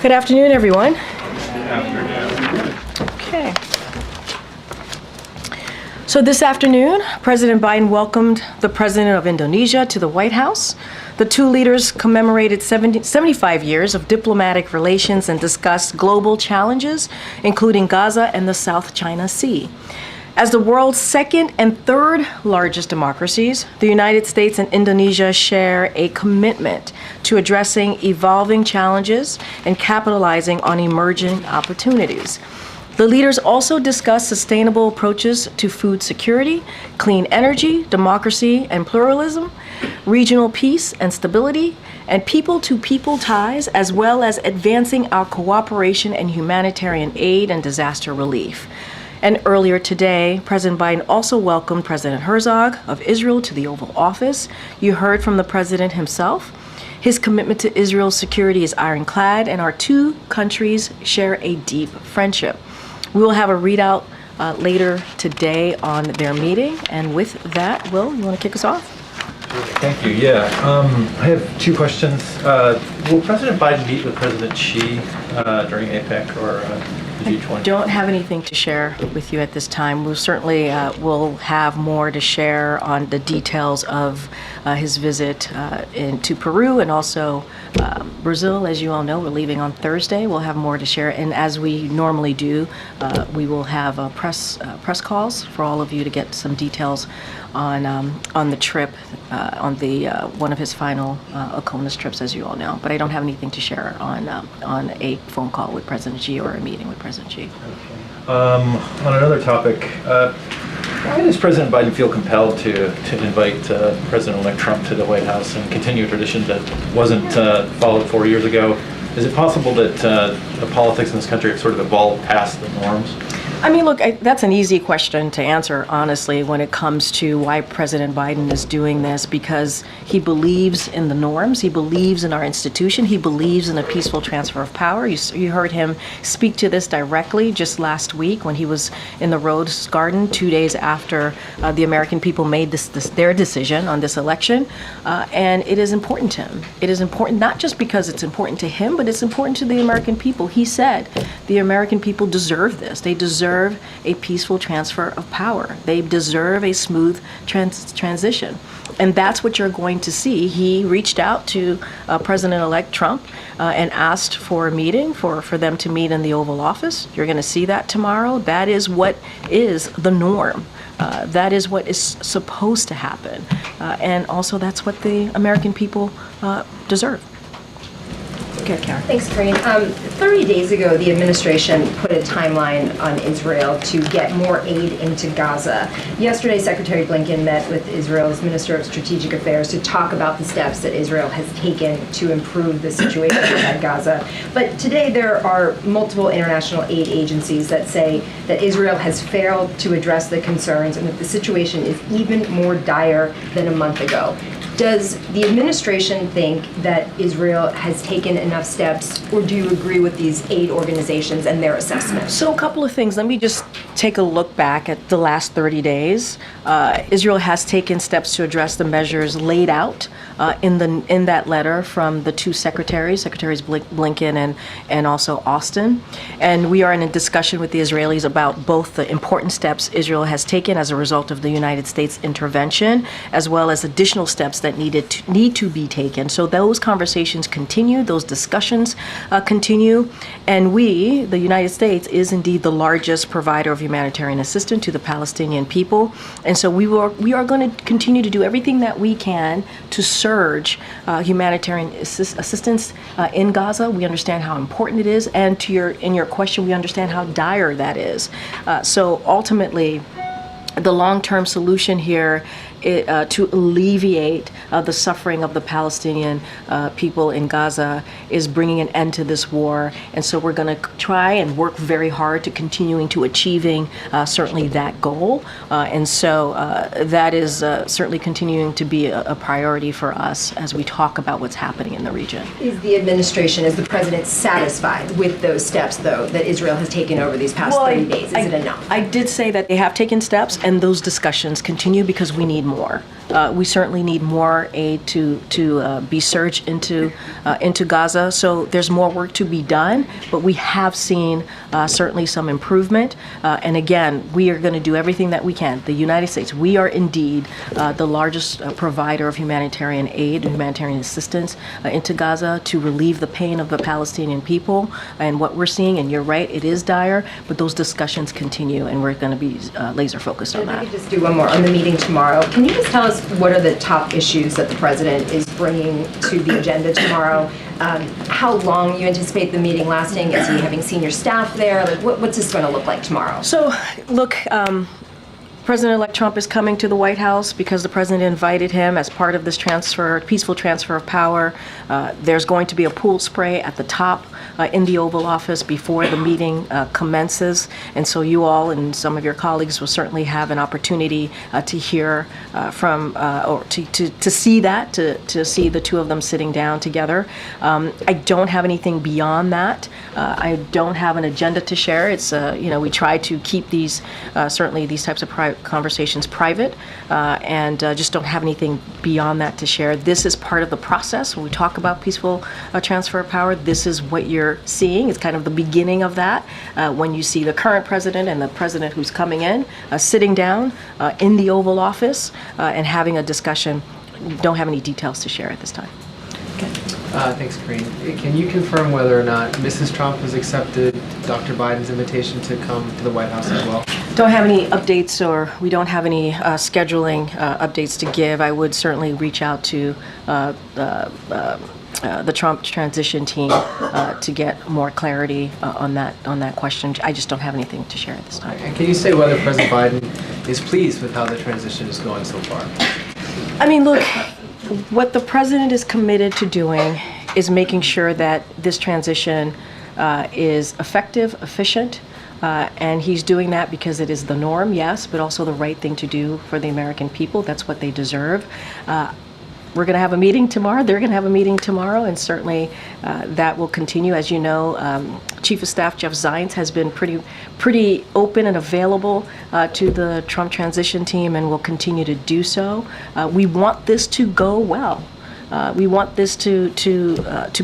Good afternoon, everyone. Okay. So this afternoon, President Biden welcomed the President of Indonesia to the White House. The two leaders commemorated 75 years of diplomatic relations and discussed global challenges, including Gaza and the South China Sea. As the world's second and third largest democracies, the United States and Indonesia share a commitment to addressing evolving challenges and capitalizing on emerging opportunities. The leaders also discussed sustainable approaches to food security, clean energy, democracy and pluralism, regional peace and stability, and people-to-people ties, as well as advancing our cooperation and humanitarian aid and disaster relief. And earlier today, President Biden also welcomed President Herzog of Israel to the Oval Office. You heard from the president himself. His commitment to Israel's security is ironclad, and our two countries share a deep friendship. We will have a readout later today on their meeting. And with that, Will, you want to kick us off? Thank you. Yeah, I have two questions. Will President Biden meet with President Xi during APEC or the G20? I don't have anything to share with you at this time. We'll certainly will have more to share on the details of his visit to Peru and also Brazil. As you all know, we're leaving on Thursday. We'll have more to share, and as we normally do, we will have press calls for all of you to get some details on the trip, on the one of his final ACONUS trips, as you all know. But I don't have anything to share on a phone call with President Xi or a meeting with President Xi. On another topic, why does President Biden feel compelled to invite President-elect Trump to the White House and continue a tradition that wasn't followed 4 years ago? Is it possible that the politics in this country have sort of evolved past the norms? I mean, look, that's an easy question to answer, honestly, when it comes to why President Biden is doing this, because he believes in the norms, he believes in our institution, he believes in a peaceful transfer of power. You heard him speak to this directly just last week when he was in the Rose Garden 2 days after the American people made their decision on this election. And it is important to him. It is important not just because it's important to him, but it's important to the American people. He said the American people deserve this. They deserve a peaceful transfer of power. They deserve a smooth transition. And that's what you're going to see. He reached out to President-elect Trump and asked for a meeting, for them to meet in the Oval Office. You're going to see that tomorrow. That is what is the norm. That is what is supposed to happen. And also that's what the American people deserve. Okay, Karen. Thanks, Karine. 30 days ago, the administration put a timeline on Israel to get more aid into Gaza. Yesterday, Secretary Blinken met with Israel's Minister of Strategic Affairs to talk about the steps that Israel has taken to improve the situation at Gaza. But today, there are multiple international aid agencies that say that Israel has failed to address the concerns and that the situation is even more dire than a month ago. Does the administration think that Israel has taken enough steps, or do you agree with these aid organizations and their assessment? So a couple of things. Let me just take a look back at the last 30 days. Israel has taken steps to address the measures laid out in that letter from the two Secretaries Blinken and also Austin. And we are in a discussion with the Israelis about both the important steps Israel has taken as a result of the United States intervention, as well as additional steps that need to be taken. So those conversations continue, those discussions continue, and we, the United States, is indeed the largest provider of humanitarian assistance to the Palestinian people. And so we are going to continue to do everything that we can to surge humanitarian assistance in Gaza. We understand how important it is, and in your question, we understand how dire that is. So ultimately, the long-term solution here to alleviate the suffering of the Palestinian people in Gaza is bringing an end to this war. And so we're going to try and work very hard to continuing to achieving certainly that goal. And so that is certainly continuing to be a priority for us as we talk about what's happening in the region. Is the administration, is the president satisfied with those steps, though, that Israel has taken over these past 30 days? Is it enough? I did say that they have taken steps, and those discussions continue because we need more. We certainly need more aid to be surged into Gaza. So there's more work to be done, but we have seen certainly some improvement. And again, we are going to do everything that we can. The United States, we are indeed the largest provider of humanitarian aid and humanitarian assistance into Gaza to relieve the pain of the Palestinian people. And what we're seeing, and you're right, it is dire, but those discussions continue, and we're going to be laser focused on If I that. could just do one more on the meeting tomorrow. Can you just tell us what are the top issues that the president is bringing to the agenda tomorrow? How long you anticipate the meeting lasting? Is he having senior staff there? Like, what's this going to look like tomorrow? So, look, President-elect Trump is coming to the White House because the president invited him as part of this peaceful transfer of power. There's going to be a pool spray at the top in the Oval Office before the meeting commences. And so you all and some of your colleagues will certainly have an opportunity to hear from, or to see that, to see the two of them sitting down together. I don't have anything beyond that. I don't have an agenda to share. It's, we try to keep these, certainly these types of conversations private, and just don't have anything beyond that to share. This is part of the process. When we talk about peaceful transfer of power, this is what you're seeing. It's kind of the beginning of that, when you see the current president and the president who's coming in, sitting down in the Oval Office and having a discussion. Don't have any details to share at this time. Thanks, Karine. Can you confirm whether or not Mrs. Trump has accepted Dr. Biden's invitation to come to the White House as well? Don't have any updates, or we don't have any scheduling updates to give. I would certainly reach out to the Trump transition team to get more clarity on that question. I just don't have anything to share at this time. And can you say whether President Biden is pleased with how the transition is going so far? I mean, look, what the president is committed to doing is making sure that this transition is effective, efficient, and he's doing that because it is the norm, yes, but also the right thing to do for the American people. That's what they deserve. We're going to have a meeting tomorrow. They're going to have a meeting tomorrow, and certainly that will continue. As you know, Chief of Staff Jeff Zients has been pretty open and available to the Trump transition team, and will continue to do so. We want this to go well. We want this to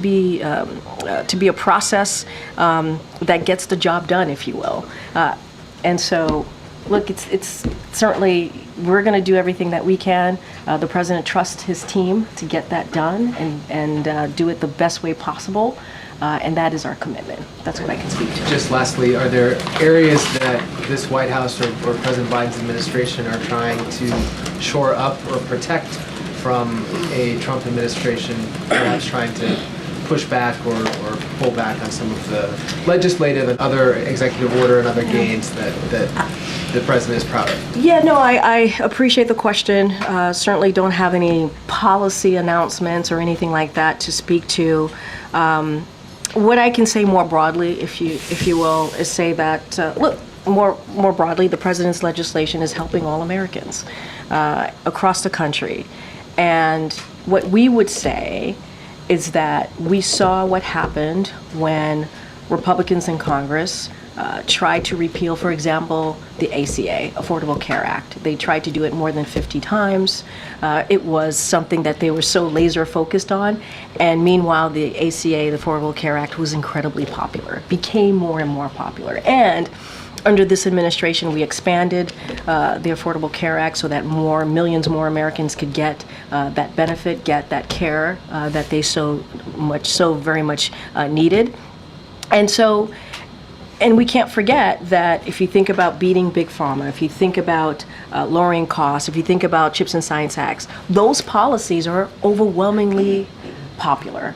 be a process that gets the job done, if you will. And so, look, it's certainly, we're going to do everything that we can. The president trusts his team to get that done and do it the best way possible. And that is our commitment. That's what I can speak to. Just lastly, are there areas that this White House or President Biden's administration are trying to shore up or protect from a Trump administration, perhaps trying to push back or pull back on some of the legislative and other executive order and other gains that the president is proud of? Yeah, no, I appreciate the question. Certainly don't have any policy announcements or anything like that to speak to. What I can say more broadly, if you will, is say that, look, more broadly, the president's legislation is helping all Americans across the country. And what we would say is that we saw what happened when Republicans in Congress tried to repeal, for example, the ACA, Affordable Care Act. They tried to do it more than 50 times. It was something that they were so laser focused on. And meanwhile, the ACA, the Affordable Care Act, was incredibly popular, became more and more popular. And under this administration, we expanded the Affordable Care Act so that millions more Americans could get that benefit, get that care that they so very much needed. And we can't forget that if you think about beating Big Pharma, if you think about lowering costs, if you think about CHIPS and Science Acts, those policies are overwhelmingly popular.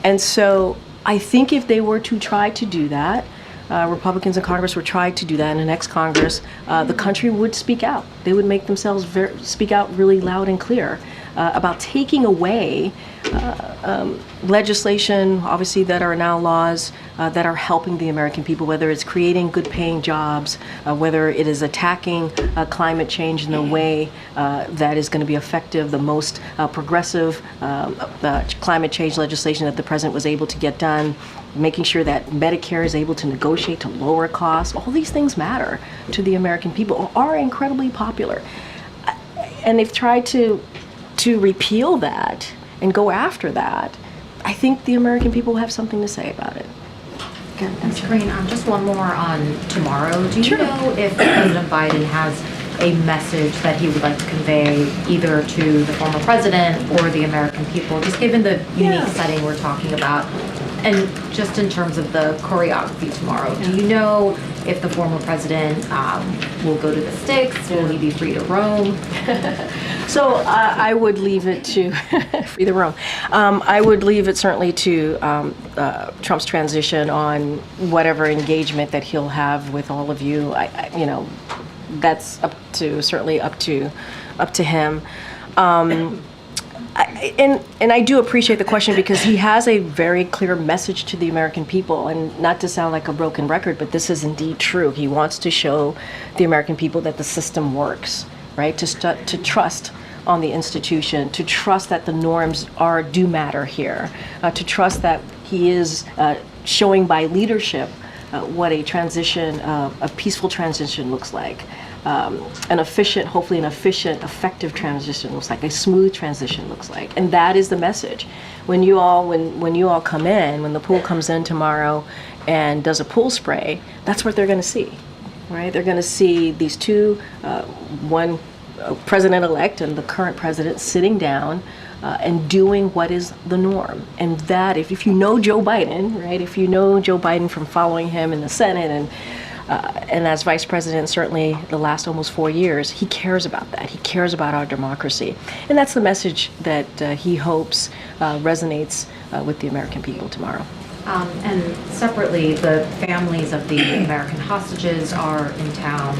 And so I think if they were to try to do that, Republicans in Congress were trying to do that in the next Congress, the country would speak out. They would make themselves speak out really loud and clear about taking away legislation, obviously, that are now laws that are helping the American people, whether it's creating good paying jobs, whether it is attacking climate change in a way that is going to be effective, the most progressive climate change legislation that the president was able to get done, making sure that Medicare is able to negotiate to lower costs. All these things matter to the American people, are incredibly popular. and they've tried to repeal that and go after that, I think the American people have something to say about it. Ms. Green, just one more on tomorrow. Do you Sure. know if President Biden has a message that he would like to convey either to the former president or the American people, just given the unique Yeah. setting we're talking about? And just in terms of the choreography tomorrow, do you know if the former president will go to the Sticks? Will he be free to roam? So I would leave it to free the room. I would leave it certainly to Trump's transition on whatever engagement that he'll have with all of you. That's certainly up to him. And I do appreciate the question because he has a very clear message to the American people, and not to sound like a broken record, but this is indeed true. He wants to show the American people that the system works, right? To trust on the institution, to trust that the norms do matter here, to trust that he is showing by leadership what a transition, a peaceful transition looks like. Hopefully an efficient, effective transition looks like, a smooth transition looks like. And that is the message. When you all come in, when the pool comes in tomorrow and does a pool spray, that's what they're going to see, right? They're going to see these two, one president-elect and the current president sitting down and doing what is the norm. And that, if you know Joe Biden, right, if you know Joe Biden from following him in the Senate and as vice president, certainly the last almost 4 years, he cares about that. He cares about our democracy. And that's the message that he hopes resonates with the American people tomorrow. And separately, the families of the American hostages are in town.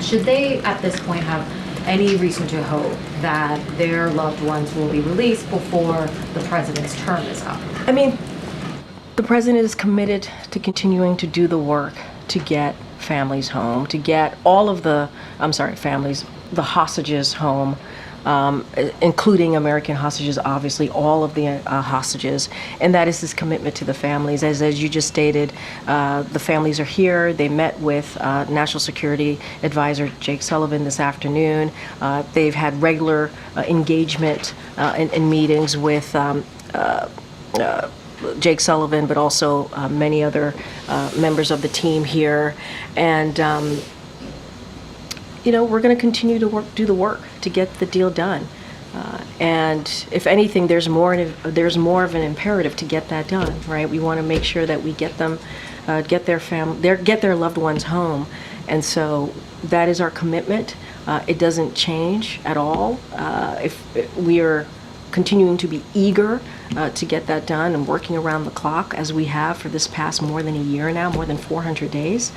Should they, at this point, have any reason to hope that their loved ones will be released before the president's term is up? I mean, the president is committed to continuing to do the work to get families home, to get all of the hostages home, including American hostages, obviously, all of the hostages. And that is his commitment to the families. As you just stated, the families are here. They met with National Security Advisor Jake Sullivan this afternoon. They've had regular engagement in meetings with Jake Sullivan, but also many other members of the team here. And we're going to continue to do the work to get the deal done. And if anything, there's more of an imperative to get that done, right? We want to make sure that we get them, get their loved ones home. And so that is our commitment. It doesn't change at all. If we are continuing to be eager to get that done and working around the clock as we have for this past more than a year now, more than 400 days.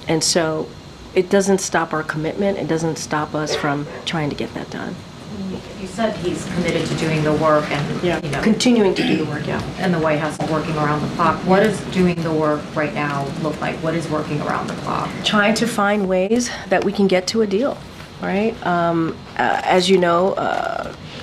And so it doesn't stop our commitment. It doesn't stop us from trying to get that done. You said he's committed to doing the work and, Continuing to do the work, and the White House is working around the clock. What does doing the work right now look like? What is working around the clock? Trying to find ways that we can get to a deal, right? As you know,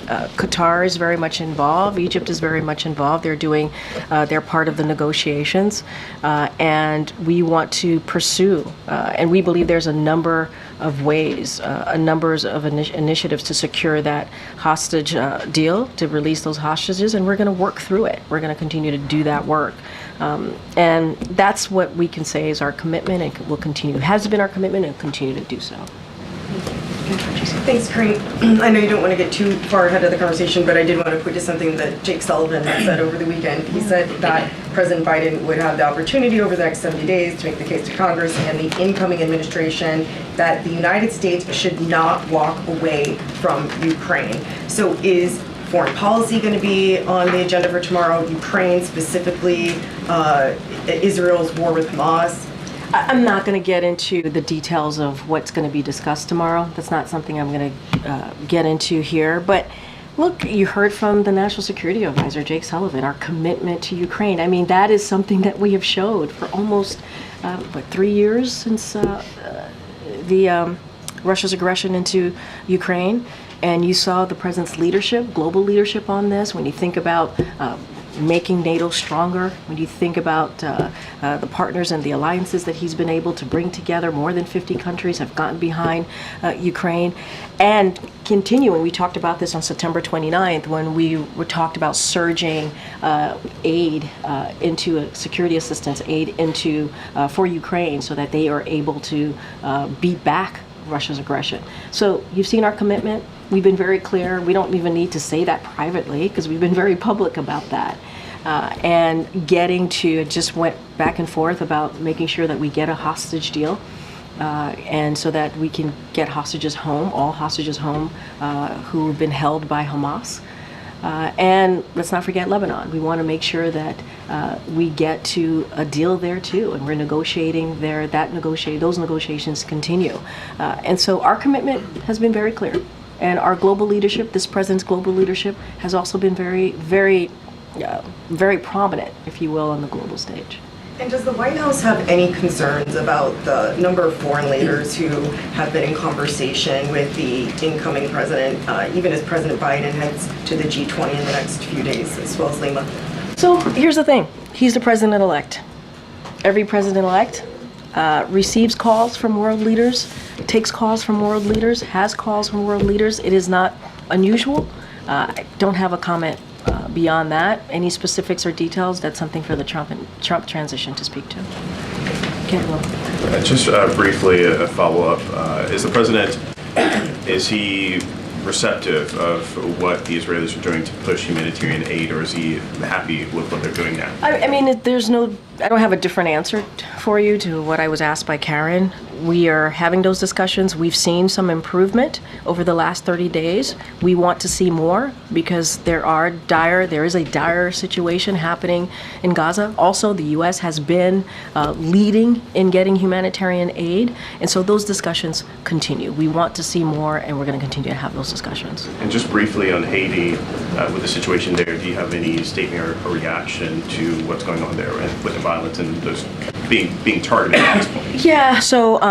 Qatar is very much involved. Egypt is very much involved. They're doing their part of the negotiations, and we want to pursue. And we believe there's a number of ways, numbers of initiatives to secure that hostage deal, to release those hostages, and we're going to work through it. We're going to continue to do that work. And that's what we can say is our commitment, and will continue, has been our commitment, and continue to do so. Thanks, Corinne. I know you don't want to get too far ahead of the conversation, but I did want to point to something that Jake Sullivan said over the weekend. He said that President Biden would have the opportunity over the next 70 days to make the case to Congress and the incoming administration that the United States should not walk away from Ukraine. So is foreign policy going to be on the agenda for tomorrow? Ukraine specifically, Israel's war with Hamas? I'm not going to get into the details of what's going to be discussed tomorrow. That's not something I'm going to get into here. But look, you heard from the National Security Advisor, Jake Sullivan, our commitment to Ukraine. I mean, that is something that we have showed for almost, 3 years since Russia's aggression into Ukraine. And you saw the president's leadership, global leadership on this. When you think about making NATO stronger, when you think about the partners and the alliances that he's been able to bring together, more than 50 countries have gotten behind Ukraine, and continuing, we talked about this on September 29th when we were talked about surging aid into security assistance aid into for Ukraine so that they are able to beat back Russia's aggression. So you've seen our commitment. We've been very clear. We don't even need to say that privately because we've been very public about that. And getting to, just went back and forth about making sure that we get a hostage deal. And so that we can get hostages home, all hostages home who have been held by Hamas. And let's not forget Lebanon. We want to make sure that we get to a deal there too, and we're negotiating there. Those negotiations continue. And so our commitment has been very clear, and our global leadership, this president's global leadership, has also been very, very, very prominent, if you will, on the global stage. And does the White House have any concerns about the number of foreign leaders who have been in conversation with the incoming president, even as President Biden heads to the G20 in the next few days, as well as Lima? So here's the thing. He's the president-elect. Every president-elect receives calls from world leaders, takes calls from world leaders, has calls from world leaders. It is not unusual. I don't have a comment beyond that. Any specifics or details, that's something for the Trump transition to speak to. Kent Will. Just briefly, a follow-up. Is the president, is he receptive of what the Israelis are doing to push humanitarian aid, or is he happy with what they're doing now? I mean, I don't have a different answer for you to what I was asked by Karen. We are having those discussions. We've seen some improvement over the last 30 days. We want to see more because there is a dire situation happening in Gaza. Also, the U.S. has been leading in getting humanitarian aid, and so those discussions continue. We want to see more, and we're going to continue to have those discussions. And just briefly on Haiti, with the situation there, do you have any statement or reaction to what's going on there with the violence and those being targeted at this point? Yeah, so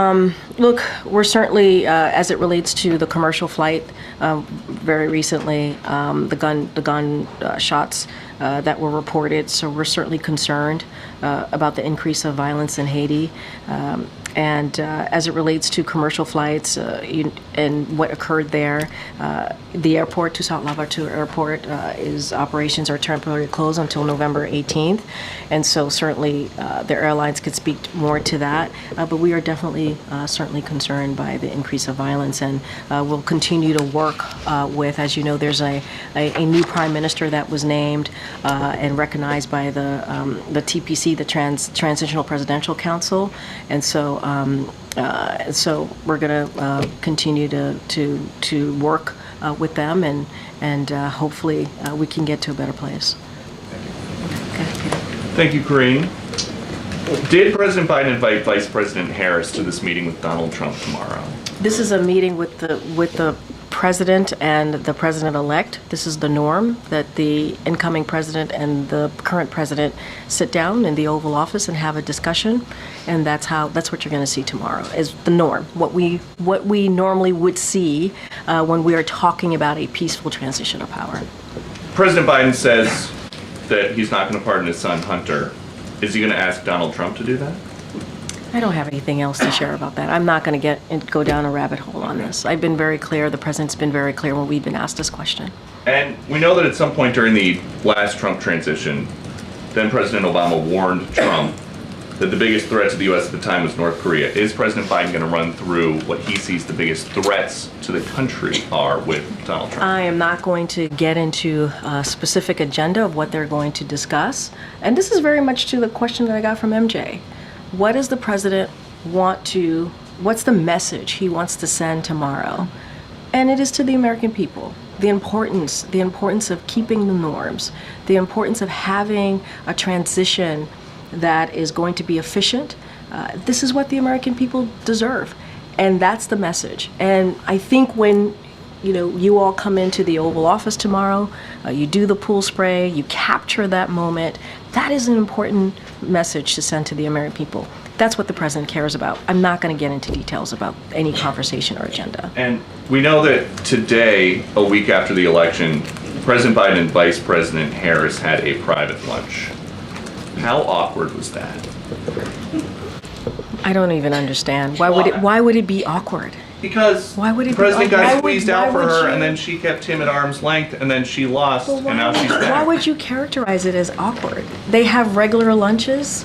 look, we're certainly, as it relates to the commercial flight, very recently, the gun shots that were reported, so we're certainly concerned about the increase of violence in Haiti. And as it relates to commercial flights and what occurred there, the airport, Toussaint Louverture Airport, operations are temporarily closed until November 18th. And so certainly the airlines could speak more to that. But we are definitely certainly concerned by the increase of violence, and we'll continue to work with, as you know, there's a new prime minister that was named and recognized by the TPC, the Transitional Presidential Council. And so so we're going to continue to work with them, and hopefully we can get to a better place. Thank you, Corinne. Did President Biden invite Vice President Harris to this meeting with Donald Trump tomorrow? This is a meeting with the president and the president-elect. This is the norm, that the incoming president and the current president sit down in the Oval Office and have a discussion, and that's what you're going to see tomorrow, is the norm, what we normally would see when we are talking about a peaceful transition of power. President Biden says that he's not going to pardon his son, Hunter. Is he going to ask Donald Trump to do that? I don't have anything else to share about that. I'm not going to go down a rabbit hole on this. I've been very clear. The president's been very clear when we've been asked this question. And we know that at some point during the last Trump transition, then President Obama warned Trump that the biggest threat to the U.S. at the time was North Korea. Is President Biden going to run through what he sees the biggest threats to the country are with Donald Trump? I am not going to get into a specific agenda of what they're going to discuss. And this is very much to the question that I got from MJ. What does the president what's the message he wants to send tomorrow? And it is to the American people. The importance of keeping the norms, the importance of having a transition that is going to be efficient. This is what the American people deserve. And that's the message. And I think when you all come into the Oval Office tomorrow, you do the pool spray, you capture that moment. That is an important message to send to the American people. That's what the president cares about. I'm not going to get into details about any conversation or agenda. And we know that today, a week after the election, President Biden and Vice President Harris had a private lunch. How awkward was that? I don't even understand. Why would it be awkward? Because Why would it the be president awkward? got squeezed out for Why would her, you- and then she kept him at arm's length, and then she lost, and now she's Why back. would you characterize it as awkward? They have regular lunches.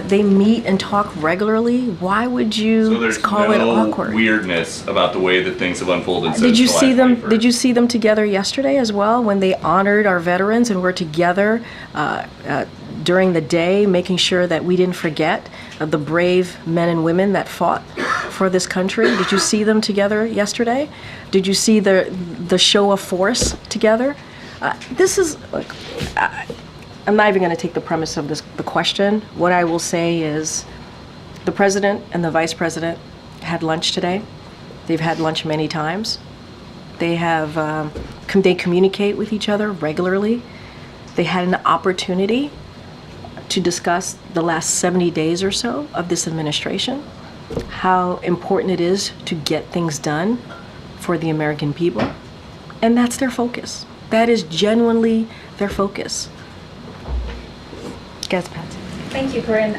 They meet and talk regularly. Why would So you there's call it no awkward? weirdness about the way that things have unfolded since Did you July see them? 21st. Did you see them together yesterday as well when they honored our veterans and were together during the day, making sure that we didn't forget the brave men and women that fought for this country? Did you see them together yesterday? Did you see the show of force together? This is. Look, I'm not even going to take the premise of the question. What I will say is, the president and the vice president had lunch today. They've had lunch many times. They have they communicate with each other regularly. They had an opportunity to discuss the last 70 days or so of this administration, how important it is to get things done for the American people, and that's their focus. That is genuinely their focus. Yes, Patsy. Thank you, Corinne.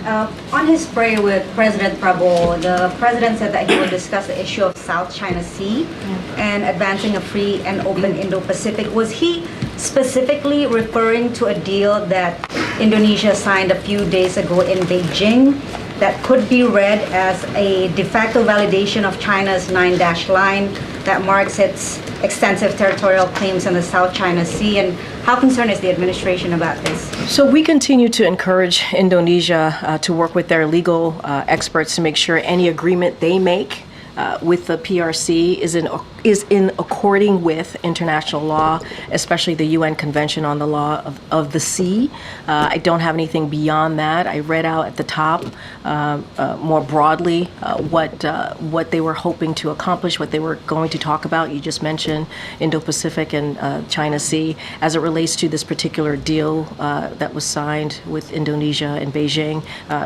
On his prayer with President Prabowo, the president said that he will discuss the issue of South China Sea and advancing a free and open Indo-Pacific. Was he specifically referring to a deal that Indonesia signed a few days ago in Beijing that could be read as a de facto validation of China's 9-dash line that marks its extensive territorial claims in the South China Sea? And how concerned is the administration about this? So we continue to encourage Indonesia to work with their legal experts to make sure any agreement they make with the PRC is in according with international law, especially the UN Convention on the Law of the Sea. I don't have anything beyond that. I read out at the top more broadly what they were hoping to accomplish, what they were going to talk about. You just mentioned Indo-Pacific and China Sea. As it relates to this particular deal that was signed with Indonesia and Beijing,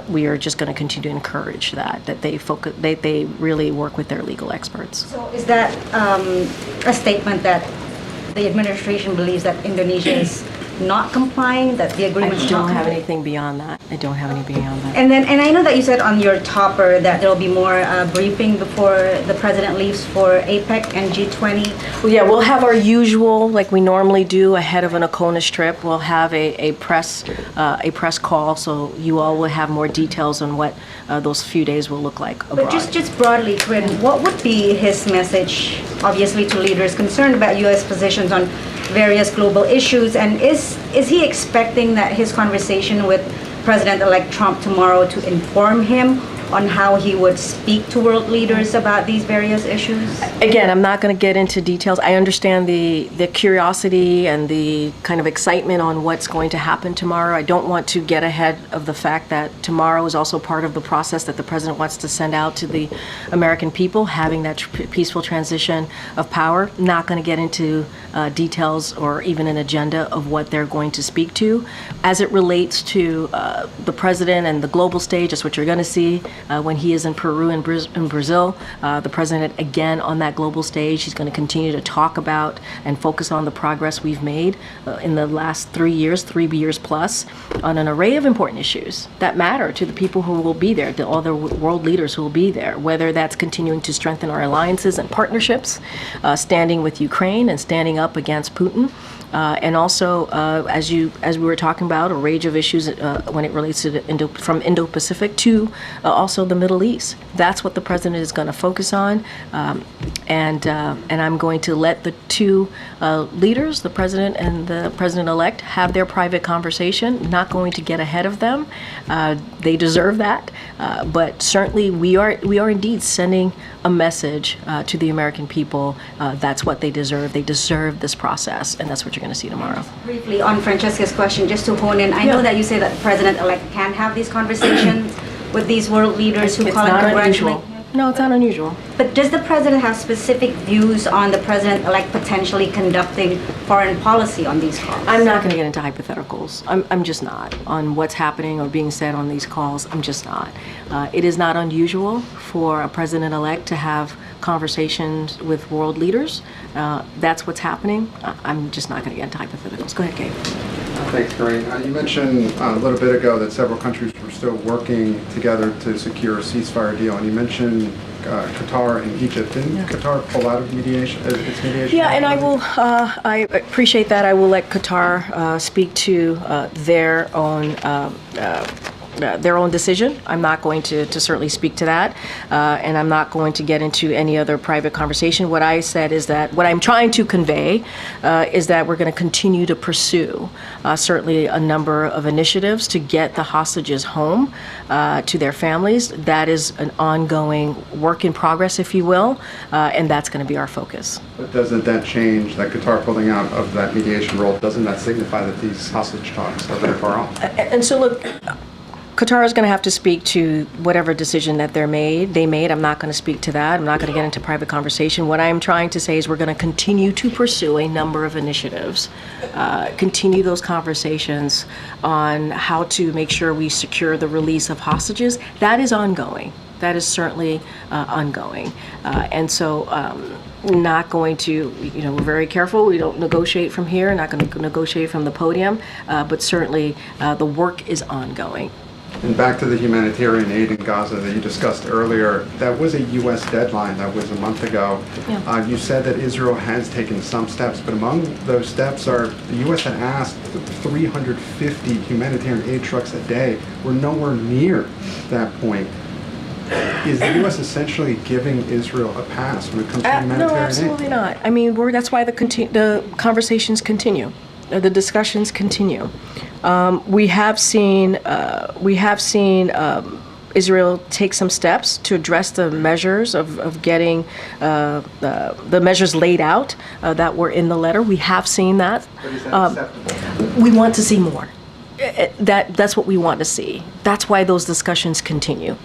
we are just going to continue to encourage that they really work with their legal experts. So is that a statement that the administration believes that Indonesia is not complying, that the I agreement is don't not have complying? anything beyond that. I don't have anything beyond that. And I know that you said on your topper that there will be more briefing before the president leaves for APEC and G20. Well, yeah, we'll have our usual, like we normally do ahead of an ACONUS trip. We'll have a press call, so you all will have more details on what those few days will look like abroad. But just broadly, Corinne, what would be his message, obviously, to leaders concerned about U.S. positions on various global issues? And is he expecting that his conversation with President-elect Trump tomorrow to inform him on how he would speak to world leaders about these various issues? Again, I'm not going to get into details. I understand the curiosity and the kind of excitement on what's going to happen tomorrow. I don't want to get ahead of the fact that tomorrow is also part of the process that the president wants to send out to the American people, having that peaceful transition of power. Not going to get into details or even an agenda of what they're going to speak to. As it relates to the president and the global stage, that's what you're going to see when he is in Peru and Brazil. The president, again, on that global stage, he's going to continue to talk about and focus on the progress we've made in the last 3 years plus, on an array of important issues that matter to the people who will be there, to all the world leaders who will be there, whether that's continuing to strengthen our alliances and partnerships, standing with Ukraine and standing up against Putin. And also, as we were talking about, a range of issues when it relates to from Indo-Pacific to also the Middle East. That's what the president is going to focus on, and I'm going to let the two leaders, the president and the president-elect, have their private conversation. Not going to get ahead of them. They deserve that, but certainly we are indeed sending a message to the American people. That's what they deserve. They deserve this process, and that's what you're going to see tomorrow. Briefly, on Francesca's question, just to hone in, I know that you say that the president-elect can have these conversations with these world leaders who It's call and not congratulate unusual. him. No, it's not unusual. But does the president have specific views on the president-elect potentially conducting foreign policy on these calls? I'm not going to get into hypotheticals. I'm just not on what's happening or being said on these calls. I'm just not. It is not unusual for a president-elect to have conversations with world leaders. That's what's happening. I'm just not going to get into hypotheticals. Go ahead, Gabe. Thanks, Corinne. You mentioned a little bit ago that several countries were still working together to secure a ceasefire deal, and you mentioned Qatar and Egypt. Didn't Qatar pull out of mediation? Its mediation? Yeah, and I will. I appreciate that. I will let Qatar speak to their own decision. I'm not going to certainly speak to that, and I'm not going to get into any other private conversation. What I said is that what I'm trying to convey is that we're going to continue to pursue certainly a number of initiatives to get the hostages home to their families. That is an ongoing work in progress, if you will, and that's going to be our focus. But doesn't that change, that Qatar pulling out of that mediation role, doesn't that signify that these hostage talks are very far off? And so, look, Qatar is going to have to speak to whatever decision that they made. I'm not going to speak to that. I'm not going to get into private conversation. What I'm trying to say is we're going to continue to pursue a number of initiatives, continue those conversations on how to make sure we secure the release of hostages. That is ongoing. That is certainly ongoing. And so not going to, we're very careful. We don't negotiate from here, not going to negotiate from the podium, but certainly the work is ongoing. And back to the humanitarian aid in Gaza that you discussed earlier, that was a U.S. deadline. That was a month ago. Yeah. You said that Israel has taken some steps, but among those steps are the U.S. had asked 350 humanitarian aid trucks a day. We're nowhere near that point. Is the U.S. essentially giving Israel a pass when it comes to humanitarian No, aid? absolutely not. I mean, that's why the conversations continue. The discussions continue. We have seen Israel take some steps to address the measures of getting the measures laid out that were in the letter. We have seen that. But is that acceptable? We want to see more. That's what we want to see. That's why those discussions continue.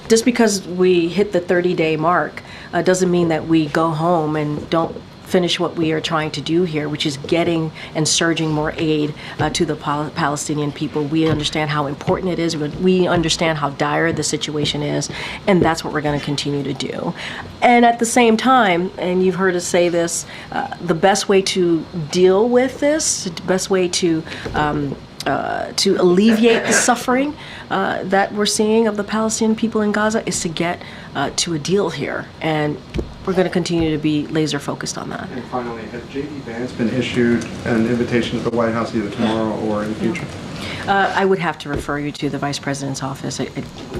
Just because we hit the 30-day mark doesn't mean that we go home and don't finish what we are trying to do here, which is getting and surging more aid to the Palestinian people. We understand how important it is. We understand how dire the situation is, and that's what we're going to continue to do. And at the same time, and you've heard us say this, the best way to deal with this, the best way to alleviate the suffering that we're seeing of the Palestinian people in Gaza is to get to a deal here. And we're going to continue to be laser focused on that. And finally, has J.D. Vance been issued an invitation to the White House either tomorrow or in the future? I would have to refer you to the Vice President's office.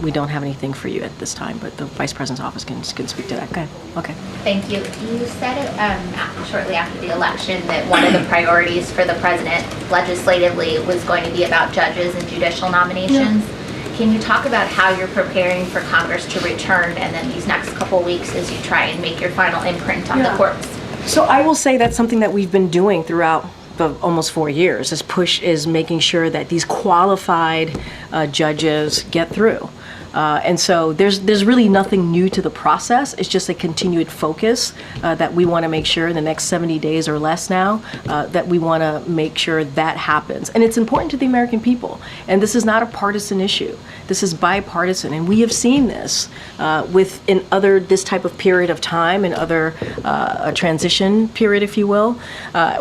We don't have anything for you at this time, but the Vice President's office can speak to that. Okay. Thank you. You said shortly after the election that one of the priorities for the president legislatively was going to be about judges and judicial nominations. Yeah. Can you talk about how you're preparing for Congress to return and then these next couple weeks as you try and make your final imprint on the courts? So I will say that's something that we've been doing throughout the almost 4 years. This push is making sure that these qualified judges get through. And so there's really nothing new to the process. It's just a continued focus that we want to make sure in the next 70 days or less now that we want to make sure that happens. And it's important to the American people. And this is not a partisan issue. This is bipartisan. And we have seen this in other this type of period of time, in other a transition period, if you will,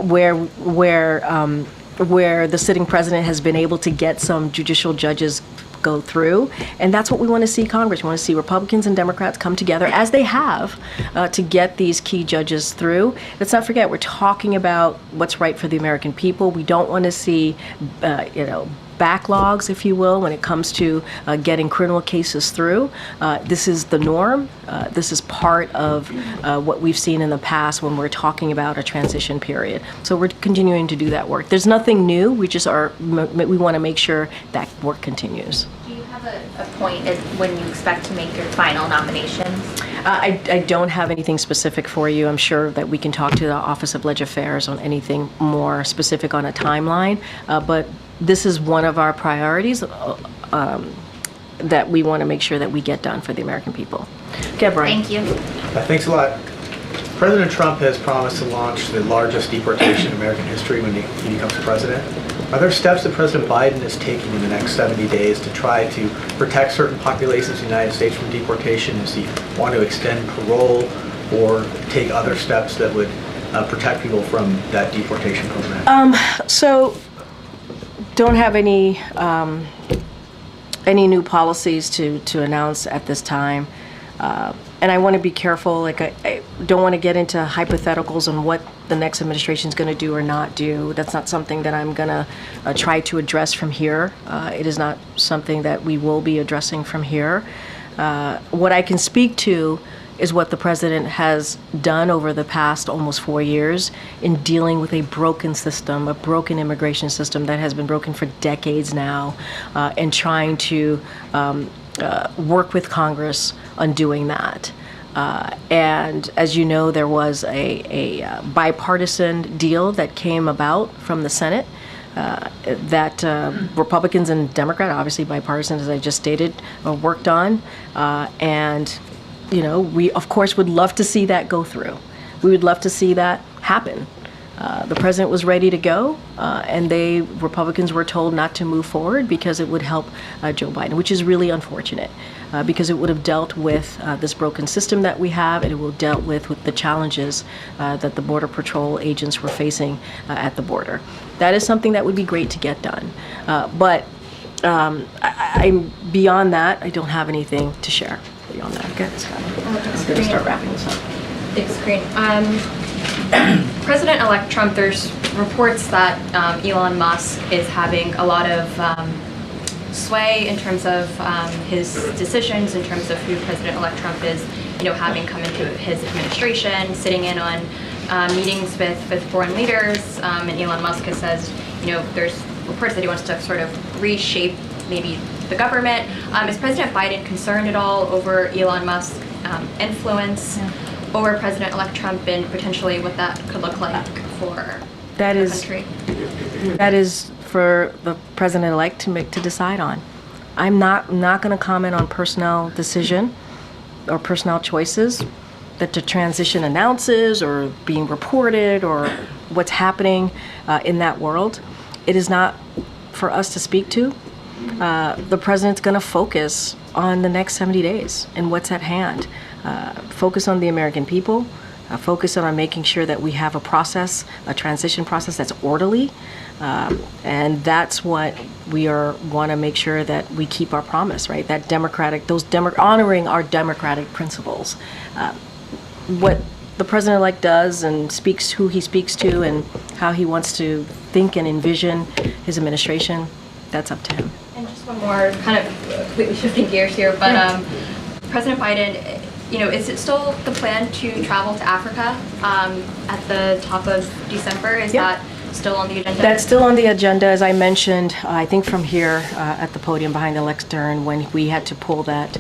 where the sitting president has been able to get some judicial judges go through, and that's what we want to see Congress. We want to see Republicans and Democrats come together, as they have, to get these key judges through. Let's not forget, we're talking about what's right for the American people. We don't want to see, backlogs, if you will, when it comes to getting criminal cases through. This is the norm. This is part of what we've seen in the past when we're talking about a transition period. So we're continuing to do that work. There's nothing new. We want to make sure that work continues. Do you have a point as when you expect to make your final nominations? I don't have anything specific for you. I'm sure that we can talk to the Office of Leg Affairs on anything more specific on a timeline, but this is one of our priorities that we want to make sure that we get done for the American people. Okay, Brian. Thank you. Thanks a lot. President Trump has promised to launch the largest deportation in American history when he becomes president. Are there steps that President Biden is taking in the next 70 days to try to protect certain populations in the United States from deportation? Does he want to extend parole or take other steps that would protect people from that deportation program? So, don't have any new policies to announce at this time. And I want to be careful, like I don't want to get into hypotheticals on what the next administration is going to do or not do. That's not something that I'm going to try to address from here. It is not something that we will be addressing from here. What I can speak to is what the president has done over the past almost 4 years in dealing with a broken system, a broken immigration system that has been broken for decades now, and trying to work with Congress on doing that. And as you know, there was a bipartisan deal that came about from the Senate that Republicans and Democrats, obviously bipartisan as I just stated, worked on. And, you know, we of course would love to see that go through. We would love to see that happen. The president was ready to go, and Republicans were told not to move forward because it would help Joe Biden, which is really unfortunate, because it would have dealt with this broken system that we have, and it will dealt with the challenges that the Border Patrol agents were facing at the border. That is something that would be great to get done. But I'm beyond that, I don't have anything to share beyond that. Okay, Scott. I'm going to start wrapping this up. Thanks, Corinne. President-elect Trump, there's reports that Elon Musk is having a lot of sway in terms of his decisions, in terms of who President-elect Trump is, having come into his administration, sitting in on meetings with foreign leaders, and Elon Musk has says, there's reports that he wants to sort of reshape maybe the government. Is President Biden concerned at all over Elon Musk's influence over President-elect Trump and potentially what that could look like for the country? That is for the president-elect to decide on. I'm not going to comment on personnel decision or personnel choices that the transition announces or being reported or what's happening in that world. It is not for us to speak to. The president's going to focus on the next 70 days and what's at hand. Focus on the American people, focus on making sure that we have a transition process that's orderly, and that's what we want to make sure that we keep our promise, right? That honoring our democratic principles. What the president-elect does and speaks, who he speaks to, and how he wants to think and envision his administration, that's up to him. And just one more, kind of completely shifting gears here, but President Biden, is it still the plan to travel to Africa at the top of December? Is that still on the agenda? That's still on the agenda, as I mentioned, I think from here at the podium behind the lectern when we had to pull that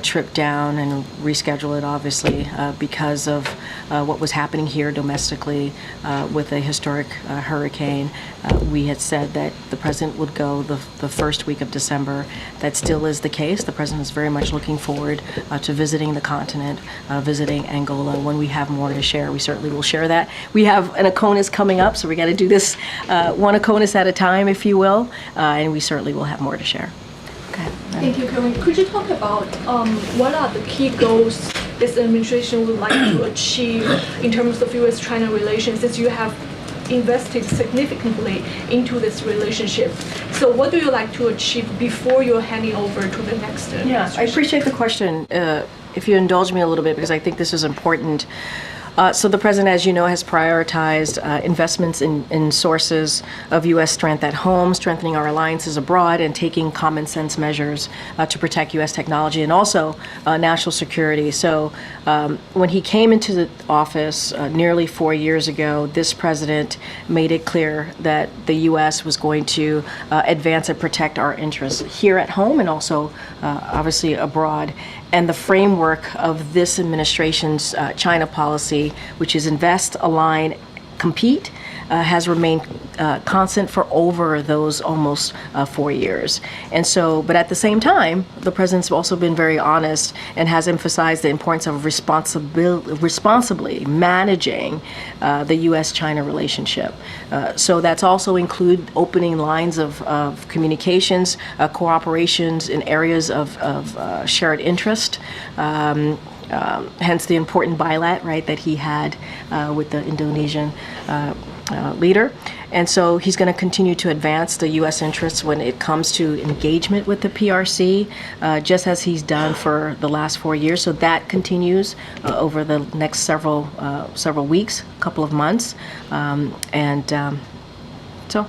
trip down and reschedule it, obviously, because of what was happening here domestically with a historic hurricane. We had said that the president would go the first week of December. That still is the case. The president is very much looking forward to visiting the continent, visiting Angola. When we have more to share, we certainly will share that. We have an ACONUS coming up, so we got to do this one ACONUS at a time, if you will, and we certainly will have more to share. Okay. Thank you, Karen. Could you talk about what are the key goals this administration would like to achieve in terms of U.S.-China relations, since you have invested significantly into this relationship? So what do you like to achieve before you're handing over to the next administration? Yeah, I appreciate the question. If you indulge me a little bit, because I think this is important. So the president, as you know, has prioritized investments in sources of U.S. strength at home, strengthening our alliances abroad, and taking common sense measures to protect U.S. technology and also national security. So when he came into the office nearly 4 years ago, this president made it clear that the U.S. was going to advance and protect our interests here at home and also obviously abroad. And the framework of this administration's China policy, which is invest, align, compete, has remained constant for over those almost 4 years. And so, but at the same time, the president's also been very honest and has emphasized the importance of responsibly managing the U.S.-China relationship. So that's also include opening lines of communications, cooperations in areas of shared interest. Hence the important bilat, right, that he had with the Indonesian leader. And so he's going to continue to advance the U.S. interests when it comes to engagement with the PRC, just as he's done for the last 4 years. So that continues over the next several weeks, couple of months. So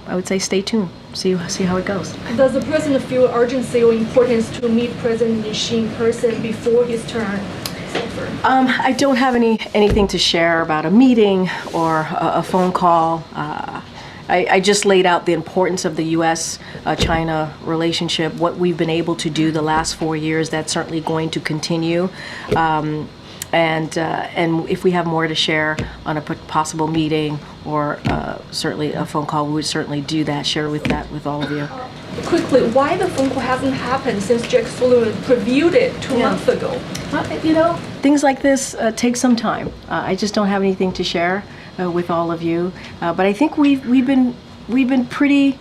I would say stay tuned, see how it goes. Does the president feel urgency or importance to meet President Xi in person before his term is over? I don't have anything to share about a meeting or a phone call. I just laid out the importance of the U.S.-China relationship, what we've been able to do the last 4 years. That's certainly going to continue. And if we have more to share on a possible meeting or certainly a phone call, we would certainly do that, share with all of you. Quickly, why the phone call hasn't happened since Jake Sullivan previewed it 2 months ago? Things like this take some time. I just don't have anything to share with all of you. But I think we've been pretty.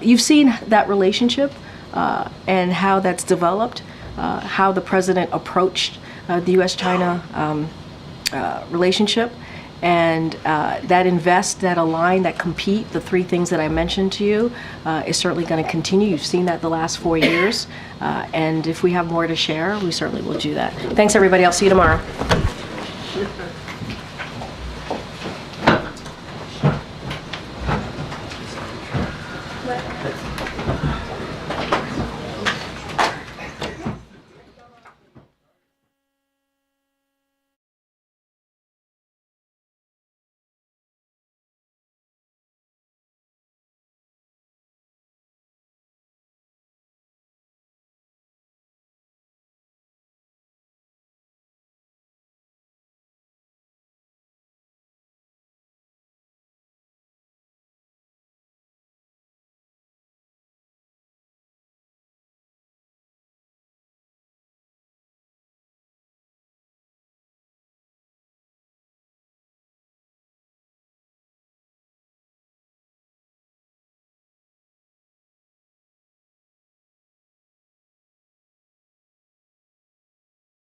You've seen that relationship and how that's developed, how the president approached the U.S.-China relationship, and that invest, that align, that compete, the 3 things that I mentioned to you, is certainly going to continue. You've seen that the last 4 years, and if we have more to share, we certainly will do that. Thanks, everybody. I'll see you tomorrow.